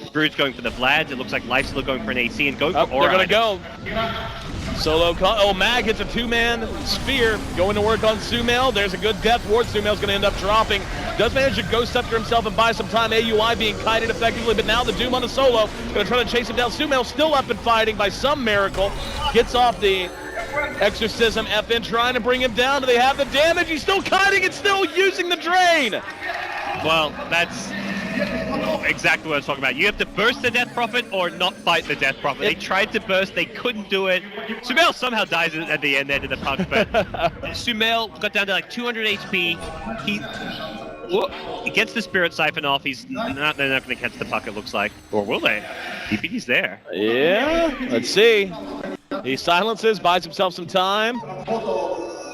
Brood's going for the Vlad. It looks like Lifesteal going for an AC and going for Aura. They're going to go. Solo, Mag hits a two-man sphere, going to work on Sumail. There's a good death ward. Sumail's going to end up dropping. Does manage to Ghost Scepter himself and buy some time. AUI being kited effectively, but now the Doom on the Solo. Going to try to chase him down. Sumail still up and fighting by some miracle. Gets off the Exorcism. FN trying to bring him down. Do they have the damage? He's still kiting and still using the drain. Well, that's exactly what I was talking about. You have to burst the Death Prophet or not fight the Death Prophet. They tried to burst, they couldn't do it. Sumail somehow dies at the end of the puck, but Sumail got down to like 200 HP. He gets the Spirit Siphon off. They're not going to catch the puck, it looks like. Or will they? DPD's there. Yeah, let's see. He silences, buys himself some time.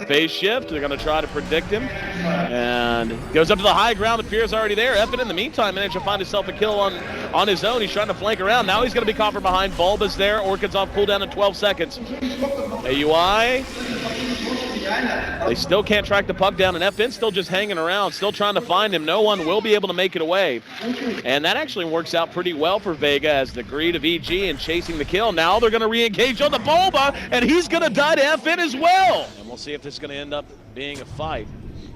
Phase shift, they're going to try to predict him. And goes up to the high ground, but Fear's already there. Evan, in the meantime, managed to find himself a kill on his own. He's trying to flank around. Now he's going to be caught from behind. Bulba's there. Orchid's off cooldown in 12 seconds. AUI. They still can't track the puck down, and FN's still just hanging around, still trying to find him. No one will be able to make it away. And that actually works out pretty well for VEGA as the greed of EG and chasing the kill. Now they're going to re-engage on the Bulba, and he's going to die to FN as well. And we'll see if this is going to end up being a fight.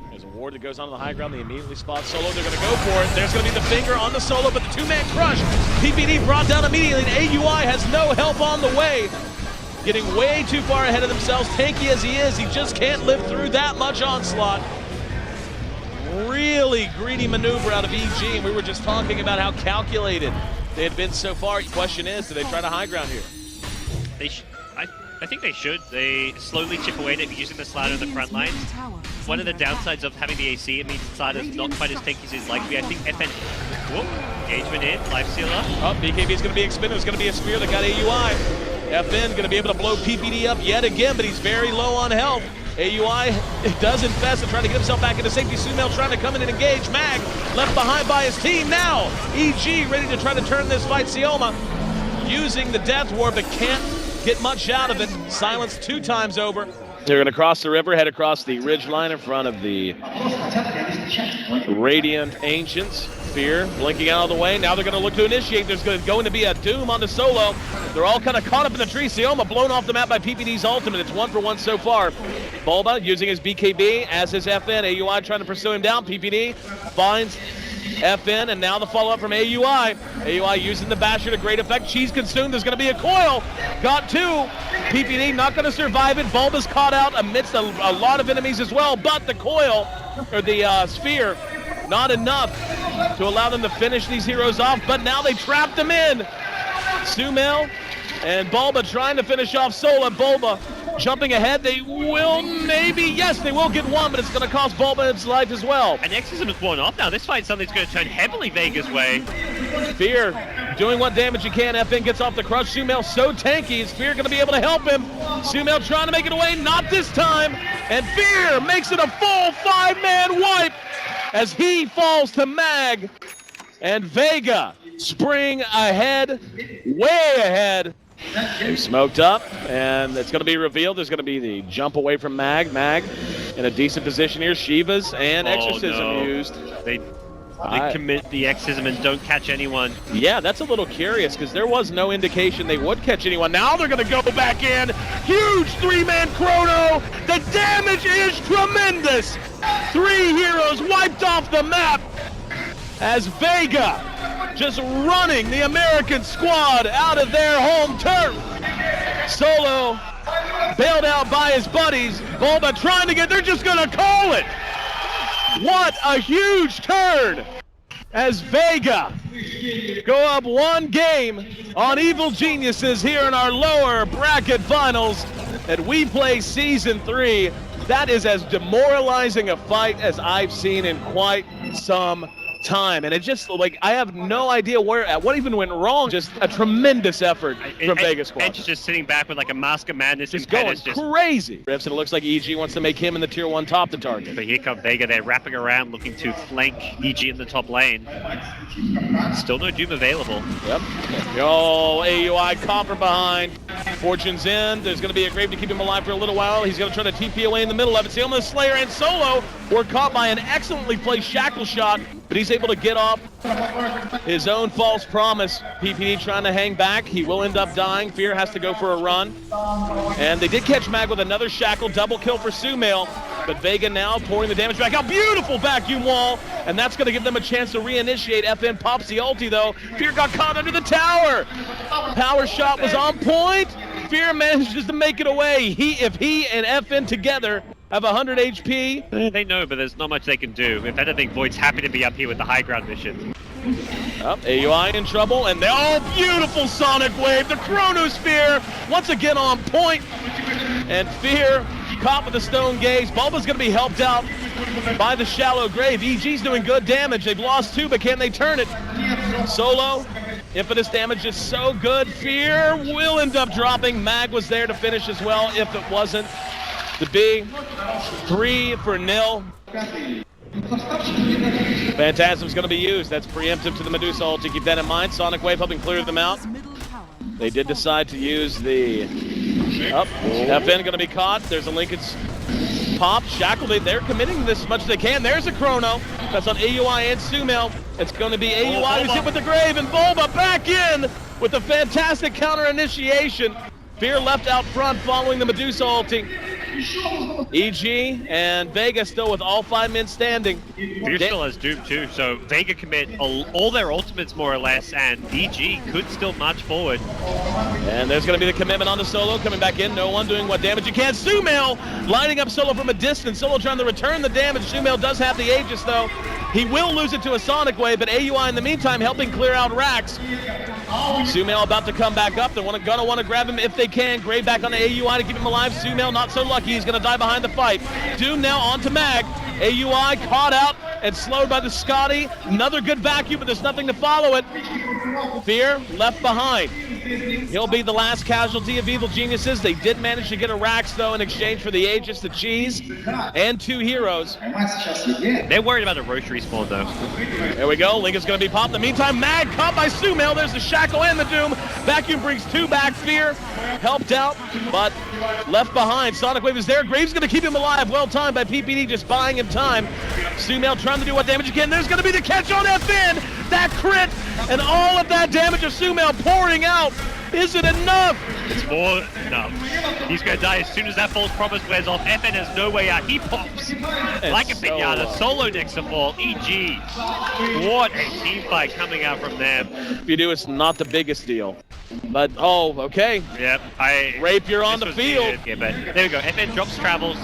There's a ward that goes onto the high ground. They immediately spot Solo. They're going to go for it. There's going to be the finger on the Solo, but the two-man crush. PPD brought down immediately, and AUI has no help on the way. Getting way too far ahead of themselves. Tanky as he is, he just can't live through that much onslaught. Really greedy maneuver out of EG, and we were just talking about how calculated they had been so far. The question is, do they try to high ground here? I think they should. They slowly chip away at using the slider in the front lines. One of the downsides of having the AC, it means the slider's not quite as tanky as it's likely. I think FN... Whoop, engagement in, Lifesteal up. Oh, BKB's going to be expended. It's going to be a spear that got AUI. FN going to be able to blow PPD up yet again, but he's very low on health. AUI does infest and trying to get himself back into safety. Sumail trying to come in and engage. Mag left behind by his team now. EG ready to try to turn this fight. Sioma using the Death Ward, but can't get much out of it. Silenced 2 times over. They're going to cross the river, head across the ridge line in front of the Radiant Ancients. Fear blinking out of the way. Now they're going to look to initiate. There's going to be a Doom on the Solo. They're all kind of caught up in the tree. Sioma blown off the map by PPD's ultimate. It's 1 for 1 so far. Bulba using his BKB as his FN. AUI trying to pursue him down. PPD finds FN, and now the follow-up from AUI. AUI using the Basher to great effect. She's consumed. There's going to be a coil. Got 2. PPD not going to survive it. Bulba's caught out amidst a lot of enemies as well, but the coil, or the sphere, not enough to allow them to finish these heroes off, but now they trapped them in. Sumail and Bulba trying to finish off Sola. Bulba jumping ahead. They will yes, they will get 1, but it's going to cost Bulba his life as well. And Exorcism is worn off now. This fight's something that's going to turn heavily Vega's way. Fear doing what damage he can. FN gets off the crush. Sumail so tanky. Is Fear going to be able to help him? Sumail trying to make it away. Not this time. And Fear makes it a full 5-man wipe as he falls to Mag. And VEGA spring ahead, way ahead. They smoked up, and it's going to be revealed. There's going to be the jump away from Mag. Mag in a decent position here. Shivas and Exorcism used. They commit the Exorcism and don't catch anyone. Yeah, that's a little curious because there was no indication they would catch anyone. Now they're going to go back in. Huge 3-man chrono. The damage is tremendous. 3 heroes wiped off the map as VEGA just running the American squad out of their home turf. Solo bailed out by his buddies. Bulba trying to they're just going to call it. What a huge turn as VEGA go up 1 game on Evil Geniuses here in our lower bracket finals at WePlay Season 3. That is as demoralizing a fight as I've seen in quite some time, and it just I have no idea what even went wrong. Just a tremendous effort from VEGA squad. Edge just sitting back with like a mask of madness, just going crazy. Rips, and it looks like EG wants to make him in the tier 1 top the target. But here come VEGA. They're wrapping around, looking to flank EG in the top lane. Still no Doom available. Yep. Yo, AUI caught from behind. Fortune's in. There's going to be a grave to keep him alive for a little while. He's going to try to TP away in the middle of it. Sioma, Slayer, and Solo were caught by an excellently placed shackle shot, but he's able to get off his own false promise. PPD trying to hang back. He will end up dying. Fear has to go for a run. And they did catch Mag with another shackle. Double kill for Sumail. But Vega now pouring the damage back out. Beautiful vacuum wall. And that's going to give them a chance to reinitiate. FN pops the ulti, though. Fear got caught under the tower. Power shot was on point. Fear manages to make it away. If he and FN together have 100 HP. They know, but there's not much they can do. If anything, Void's happy to be up here with the high ground mission. AUI in trouble, and beautiful Sonic Wave. The Chronosphere once again on point. And Fear caught with the Stone Gaze. Bulba's going to be helped out by the Shallow Grave. EG's doing good damage. They've lost 2, but can they turn it? Solo, Impetus damage is so good. Fear will end up dropping. Mag was there to finish as well if it wasn't to be. 3-0. Phantasm's going to be used. That's preemptive to the Medusa ult. To keep that in mind. Sonic Wave helping clear them out. They did decide to use the... FN going to be caught. There's a Linkage pop. Shackle, they're committing this as much as they can. There's a Chrono. That's on AUI and Sumail. It's going to be AUI who's hit with the Grave, and Bulba back in with a fantastic counter initiation. Fear left out front following the Medusa ulti. EG and Vega still with all 5 men standing. Fear still has Doom too, so Vega commit all their ultimates more or less, and EG could still march forward. And there's going to be the commitment on the Solo coming back in. No one doing what damage you can. Sumail lining up Solo from a distance. Solo trying to return the damage. Sumail does have the Aegis though. He will lose it to a Sonic Wave, but AUI in the meantime helping clear out Rax. Sumail about to come back up. They're gonna want to grab him if they can. Grave back on the AUI to keep him alive. Sumail not so lucky. He's gonna die behind the fight. Doom now onto Mag. AUI caught out and slowed by the Scotty. Another good vacuum, but there's nothing to follow it. Fear left behind. He'll be the last casualty of Evil Geniuses. They did manage to get a Rax, though, in exchange for the Aegis, the Cheese, and 2 heroes. They're worried about a Roche respawn, though. There we go. Link is going to be popped. In the meantime, Mag caught by Sumail. There's the Shackle and the Doom. Vacuum brings 2 back. Fear helped out, but left behind. Sonic Wave is there. Graves going to keep him alive. Well timed by PPD, just buying him time. Sumail trying to do what damage he can. There's going to be the catch on FN. That crit and all of that damage of Sumail pouring out. Is it enough? It's more enough. He's going to die as soon as that false promise wears off. FN has no way out. He pops like a pinata. Solo next to fall. EG. What a team fight coming out from them. If you do, it's not the biggest deal. But, okay. Yep. Rapier on the field. Yeah, but there we go. FN drops travels.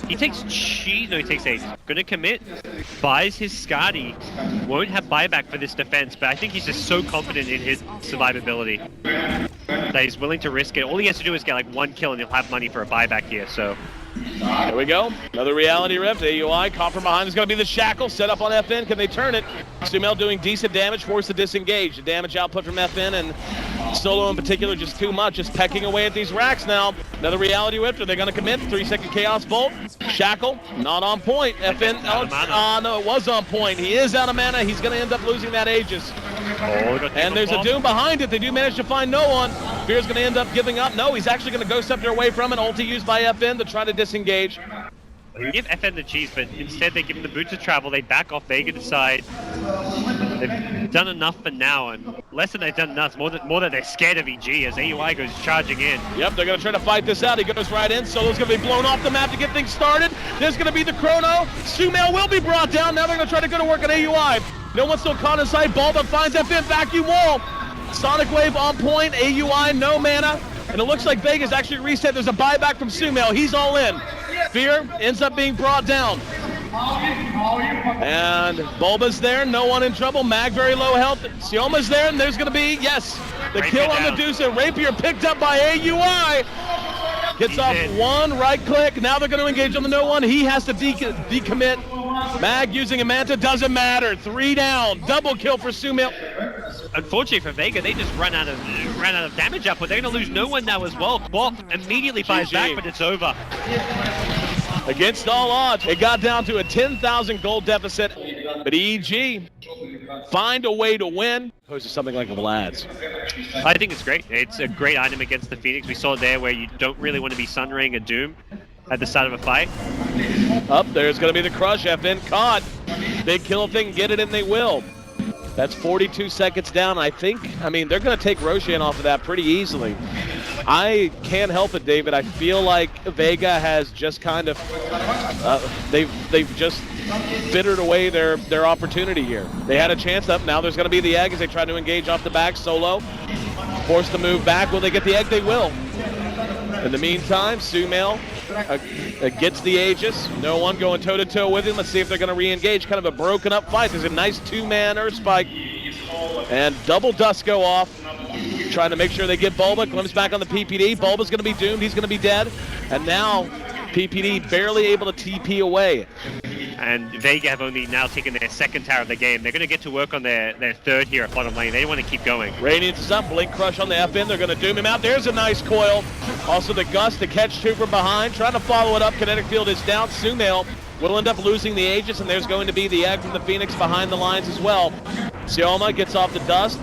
He takes cheese. No, he takes Ace. Gonna commit. Buys his Scotty. Won't have buyback for this defense, but I think he's just so confident in his survivability that he's willing to risk it. All he has to do is get like 1 kill and he'll have money for a buyback here, so. There we go. Another reality rift. AUI caught from behind. Is going to be the Shackle set up on FN. Can they turn it? Sumail doing decent damage, forced to disengage. The damage output from FN and Solo in particular just too much. Just pecking away at these racks now. Another reality rift. Are they going to commit? 3-second Chaos Bolt. Shackle, not on point. FN, no, it was on point. He is out of mana. He's going to end up losing that Aegis. And there's a Doom behind it. They do manage to find no one. Fear's going to end up giving up. No, he's actually going to Ghost Scepter away from it. Ulti used by FN to try to disengage. They give FN the cheese, but instead they give him the boots of travel. They back off. Vega decide they've done enough for now, and less than they've done enough, more than they're scared of EG as AUI goes charging in. Yep, they're going to try to fight this out. He goes right in. Solo's going to be blown off the map to get things started. There's going to be the Chrono. Sumail will be brought down. Now they're going to try to go to work on AUI. No one's still caught in sight. Bulba finds FN vacuum wall. Sonic Wave on point. AUI no mana. And it looks like Vega's actually reset. There's a buyback from Sumail. He's all in. Fear ends up being brought down. And Bulba's there. No one in trouble. Mag very low health. Sioma's there. And there's going to be, yes, the kill on Medusa. Rapier picked up by AUI. Gets off one right click. Now they're going to engage on the no one. He has to decommit. Mag using a Manta. Doesn't matter. 3 down. Double kill for Sumail. Unfortunately for Vega, they just ran out of damage output. They're going to lose no one now as well. Bop immediately fires back, but it's over. Against all odds, it got down to a 10,000 gold deficit. But EG find a way to win, opposed to something like Vlad's. I think it's great. It's a great item against the Phoenix. We saw it there where you don't really want to be Sunraying a Doom at the start of a fight. Up there's going to be the crush. FN caught. Big kill if they can get it, and they will. That's 42 seconds down. I mean, they're going to take Roshan off of that pretty easily. I can't help it, David. I feel like VEGA has just kind of, they've just bittered away their opportunity here. They had a chance up. Now there's going to be the egg as they try to engage off the back. Solo forced to move back. Will they get the egg? They will. In the meantime, Sumail gets the Aegis. No one going toe-to-toe with him. Let's see if they're going to re-engage. Kind of a broken up fight. There's a nice two-man Earth Spike. And double dust go off. Trying to make sure they get Bulba. Glimpse back on the PPD. Bulba's going to be doomed. He's going to be dead. And now PPD barely able to TP away. And VEGA have only now taken their second tower of the game. They're going to get to work on their third here at bottom lane. They want to keep going. Radiance is up. Blink Crush on the FN. They're going to doom him out. There's a nice coil. Also the Gust to catch two from behind. Trying to follow it up. Kinetic Field is down. Sumail will end up losing the Aegis, and there's going to be the egg from the Phoenix behind the lines as well. Sioma gets off the dust.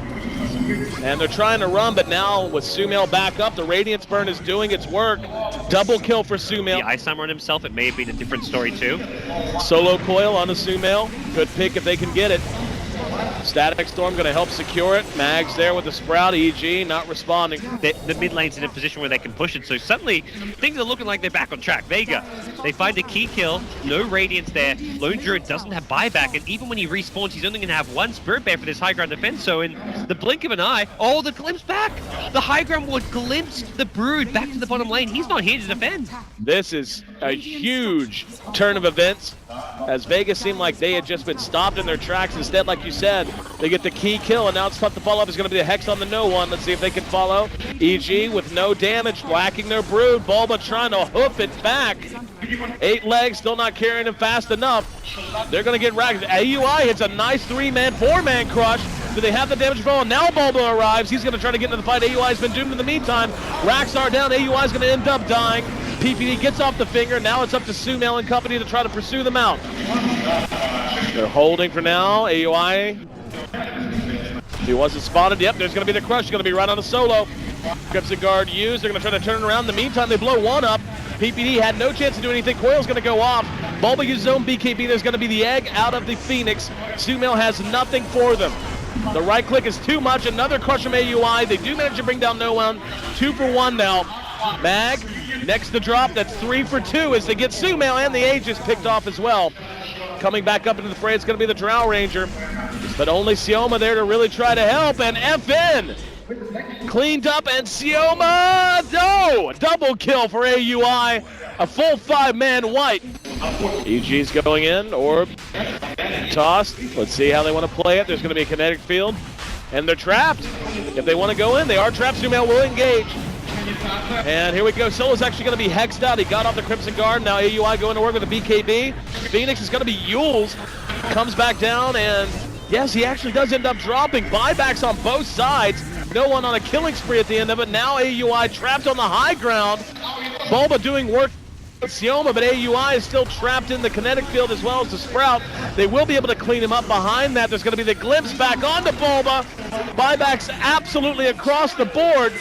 And they're trying to run, but now with Sumail back up, the Radiance Burn is doing its work. Double kill for Sumail. The Ice Armor on himself, it may have been a different story too. Solo coil on the Sumail. Good pick if they can get it. Static Storm going to help secure it. Mag's there with the Sprout. EG not responding. The mid lane's in a position where they can push it, so suddenly things are looking like they're back on track. VEGA, they find a key kill, no Radiance there. Lone Druid doesn't have buyback, and even when he respawns, he's only going to have one Spirit Bear for this high ground defense, so in the blink of an eye, oh, the glimpse back! The high ground would glimpse the Brood back to the bottom lane. He's not here to defend. This is a huge turn of events, as VEGA seemed like they had just been stopped in their tracks. Instead, like you said, they get the key kill, and now it's tough to follow up. It's going to be a Hex on the no one. Let's see if they can follow. EG with no damage, whacking their Brood. Bulba trying to hoof it back. 8 legs, still not carrying him fast enough. They're going to get racked. AUI hits a nice 3-man, 4-man crush. Do they have the damage control? And now Bulba arrives. He's going to try to get into the fight. AUI's been doomed in the meantime. Racks are down. AUI's going to end up dying. PPD gets off the finger. Now it's up to Sumail and company to try to pursue them out. They're holding for now. AUI. He wasn't spotted. Yep, there's going to be the crush. Going to be right on a Solo. Crimson Guard used. They're going to try to turn it around. In the meantime, they blow one up. PPD had no chance to do anything. Coil's going to go off. Bulba uses his own BKB. There's going to be the egg out of the Phoenix. Sumail has nothing for them. The right click is too much. Another crush from AUI. They do manage to bring down no one. 2 for 1 now. Mag, next to drop. That's 3 for 2 as they get Sumail and the Aegis picked off as well. Coming back up into the fray, it's going to be the Drow Ranger. But only Sioma there to really try to help. And FN cleaned up, and Sioma, no! Double kill for AUI. A full 5-man white. EG's going in, orb, tossed. Let's see how they want to play it. There's going to be a kinetic field, and they're trapped. If they want to go in, they are trapped. Sumail will engage. And here we go. Solo's actually going to be hexed out. He got off the Crimson Guard. Now AUI going to work with the BKB. Phoenix is going to be Yules. Comes back down, and yes, he actually does end up dropping. Buybacks on both sides. No one on a killing spree at the end of it. Now AUI trapped on the high ground. Bulba doing work with Sioma, but AUI is still trapped in the kinetic field as well as the Sprout. They will be able to clean him up behind that. There's going to be the glimpse back onto Bulba. Buybacks absolutely across the board,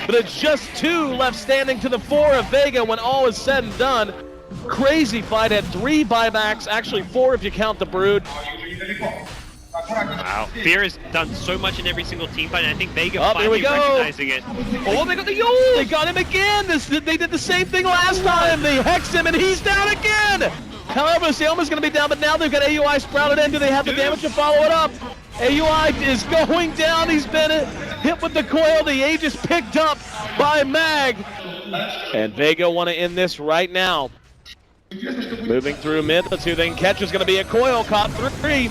but it's just 2 left standing to the 4 of VEGA when all is said and done. Crazy fight. Had 3 buybacks, actually 4 if you count the Brood. Wow. Fear has done so much in every single team fight, and I think VEGA finally go. recognizing it. Oh, they got the Yule! They got him again! They did the same thing last time! They hexed him, and he's down again! However, Sioma's going to be down, but now they've got AUI sprouted in. Do they have the damage to follow it up? AUI is going down. He's been hit with the coil. The Aegis picked up by Mag. And VEGA want to end this right now. Moving through mid. Let's see who they can catch. Is going to be a coil caught 3.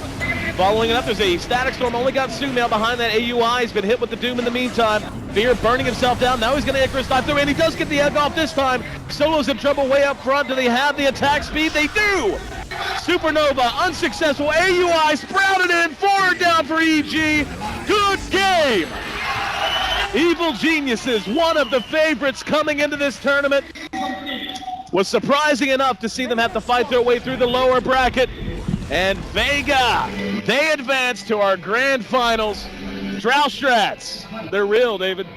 Following it up, there's a Static Storm. Only got Sumail behind that. AUI has been hit with the Doom in the meantime. Fear burning himself down. Now he's going to Icarus dive through, and he does get the egg off this time. Solo's in trouble way up front. Do they have the attack speed? They do! Supernova, unsuccessful. AUI sprouted in. 4 down for EG. Good game! Evil Geniuses, one of the favorites coming into this tournament. Was surprising enough to see them have to fight their way through the lower bracket. and VEGA. They advance to our grand finals. Strauss Strats, they're real, David.